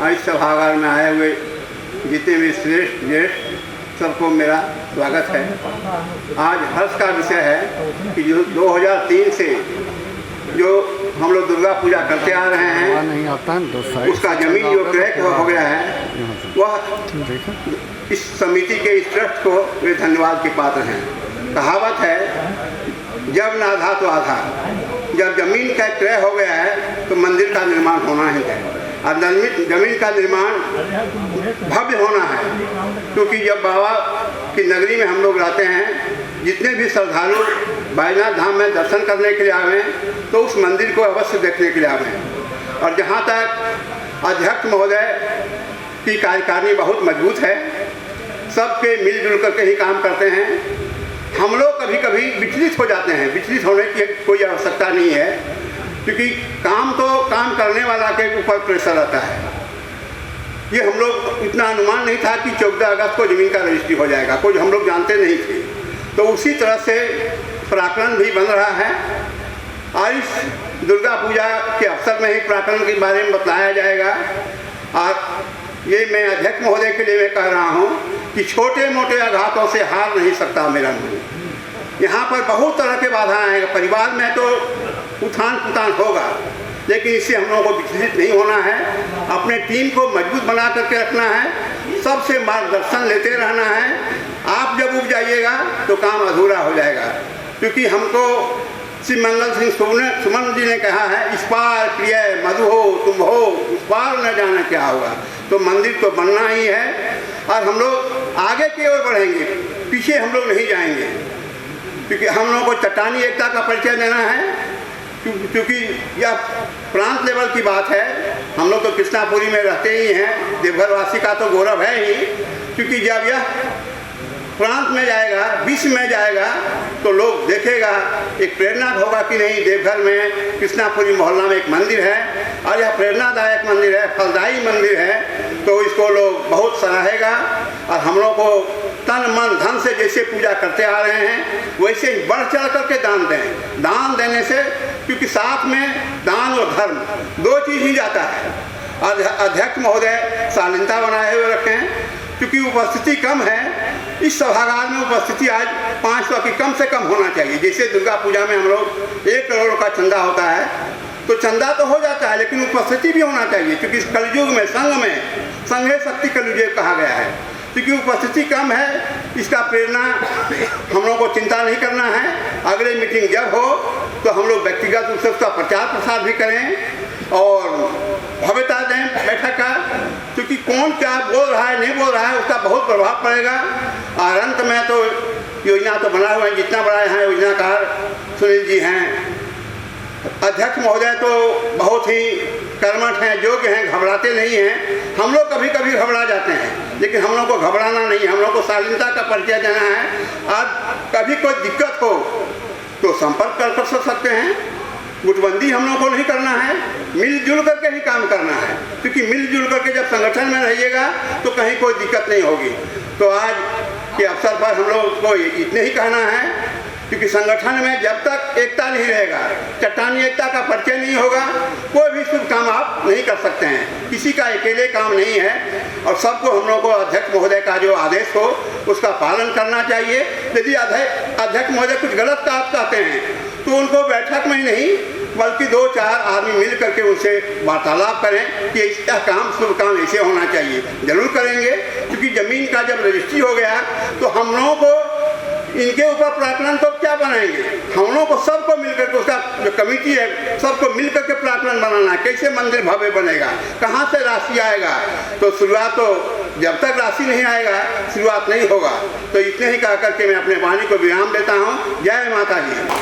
आज सभागार में आए हुए जितने भी श्रेष्ठ ज्येष्ठ सबको मेरा स्वागत है। आज हर्ष का विषय है कि जो 2003 से जो हम लोग दुर्गा पूजा करते आ रहे हैं उसका जमीन जो क्रय हो गया है वह इस समिति के इस ट्रस्ट को वे धन्यवाद के पात्र हैं। कहावत है जब ना आधा तो आधा। जब जमीन का क्रय हो गया है तो मंदिर का निर्माण होना ही है और जमीन का निर्माण भव्य होना है, क्योंकि जब बाबा की नगरी में हम लोग रहते हैं, जितने भी श्रद्धालु बैजनाथ धाम में दर्शन करने के लिए आवे तो उस मंदिर को अवश्य देखने के लिए आवे। और जहाँ तक अध्यक्ष महोदय की कार्यकारिणी बहुत मजबूत है, सबके मिलजुल करके ही काम करते हैं। हम लोग कभी कभी विचलित हो जाते हैं, विचलित होने की कोई आवश्यकता नहीं है, क्योंकि काम करने वाला के ऊपर प्रेशर रहता है। ये हम लोग इतना अनुमान नहीं था कि 14 अगस्त को जमीन का रजिस्ट्री हो जाएगा, कुछ हम लोग जानते नहीं थे। तो उसी तरह से प्राकरण भी बन रहा है और इस दुर्गा पूजा के अवसर में ही प्राकरण के बारे में बताया जाएगा। और ये मैं अध्यक्ष महोदय के लिए मैं कह रहा हूँ कि छोटे मोटे आघातों से हार नहीं सकता मेरा मुँह। यहाँ पर बहुत तरह के बाधाएं आएंगे। परिवार में तो उठान पुतान होगा, लेकिन इससे हम लोगों को विचलित नहीं होना है। अपने टीम को मजबूत बना करके रखना है, सबसे मार्गदर्शन लेते रहना है। आप जब उब जाइएगा तो काम अधूरा हो जाएगा, क्योंकि हमको श्री मंगल सिंह सुमन जी ने कहा है, इस पार प्रिय मधु हो तुम हो, उस पार न जाना क्या होगा। तो मंदिर तो बनना ही है और हम लोग आगे की ओर बढ़ेंगे, पीछे हम लोग नहीं जाएंगे, क्योंकि हम लोगों को चट्टानी एकता का परिचय देना है। क्योंकि यह प्रांत लेवल की बात है। हम लोग तो कृष्णापुरी में रहते ही हैं, देवघर वासी का तो गौरव है ही, क्योंकि जब यह प्रांत में जाएगा, विश्व में जाएगा, तो लोग देखेगा, एक प्रेरणा होगा कि नहीं देवघर में कृष्णापुरी मोहल्ला में एक मंदिर है और यह प्रेरणादायक मंदिर है, फलदायी मंदिर है, तो इसको लोग बहुत सराहेगा। और हम लोग को तन मन धन से जैसे पूजा करते आ रहे हैं वैसे ही बढ़ चढ़ करके दान दें। दान देने से, क्योंकि साथ में दान और धर्म दो चीज़ ही जाता है। अध्यक्ष महोदय शालीनता बनाए हुए रखे हैं, क्योंकि उपस्थिति कम है। इस सभागार में उपस्थिति आज 500 की कम से कम होना चाहिए। जैसे दुर्गा पूजा में हम लोग 1 करोड़ का चंदा होता है, तो चंदा तो हो जाता है, लेकिन उपस्थिति भी होना चाहिए, क्योंकि इस कलयुग में संघे शक्ति कलयुग कहा गया है। क्योंकि उपस्थिति कम है, इसका प्रेरणा हम लोग को चिंता नहीं करना है। अगले मीटिंग जब हो तो हम लोग व्यक्तिगत रूप से उसका प्रचार प्रसार भी करें और भव्यता दें बैठक का, क्योंकि कौन क्या बोल रहा है नहीं बोल रहा है उसका बहुत प्रभाव पड़ेगा। और अंत में तो योजना तो बना हुआ है, जितना बड़ा यहाँ योजनाकार सुनील जी हैं। अध्यक्ष महोदय तो बहुत ही कर्मठ हैं, योग्य हैं, घबराते नहीं हैं। हम लोग कभी कभी घबरा जाते हैं, लेकिन हम लोग को घबराना नहीं, हम लोग को शालीनता का परिचय देना है। आज कभी कोई दिक्कत हो तो संपर्क कर सकते हैं। गुटबंदी हम लोग को नहीं करना है, मिलजुल करके ही काम करना है, क्योंकि मिलजुल करके जब संगठन में रहिएगा तो कहीं कोई दिक्कत नहीं होगी। तो आज के अवसर पर हम लोग को इतने ही कहना है, क्योंकि संगठन में जब तक एकता नहीं रहेगा, चट्टानी एकता का परिचय नहीं होगा, कोई भी शुभ काम आप नहीं कर सकते हैं। किसी का अकेले काम नहीं है और सबको हम लोग को अध्यक्ष महोदय का जो आदेश हो उसका पालन करना चाहिए। यदि अध्यक्ष महोदय कुछ गलत कहते हैं तो उनको बैठक में ही नहीं बल्कि 2-4 आदमी मिल करके उनसे वार्तालाप करें कि यह काम शुभ काम ऐसे होना चाहिए। जरूर करेंगे, क्योंकि ज़मीन का जब रजिस्ट्री हो गया तो हम लोगों को इनके ऊपर प्राकलन तो क्या बनाएंगे, हम लोगों को सबको मिलकर के उसका जो कमेटी है सबको मिलकर के प्राकलन बनाना है। कैसे मंदिर भव्य बनेगा, कहाँ से राशि आएगा, तो शुरुआत तो जब तक राशि नहीं आएगा शुरुआत नहीं होगा। तो इतने ही कह करके मैं अपने वाणी को विराम देता हूँ। जय माता जी।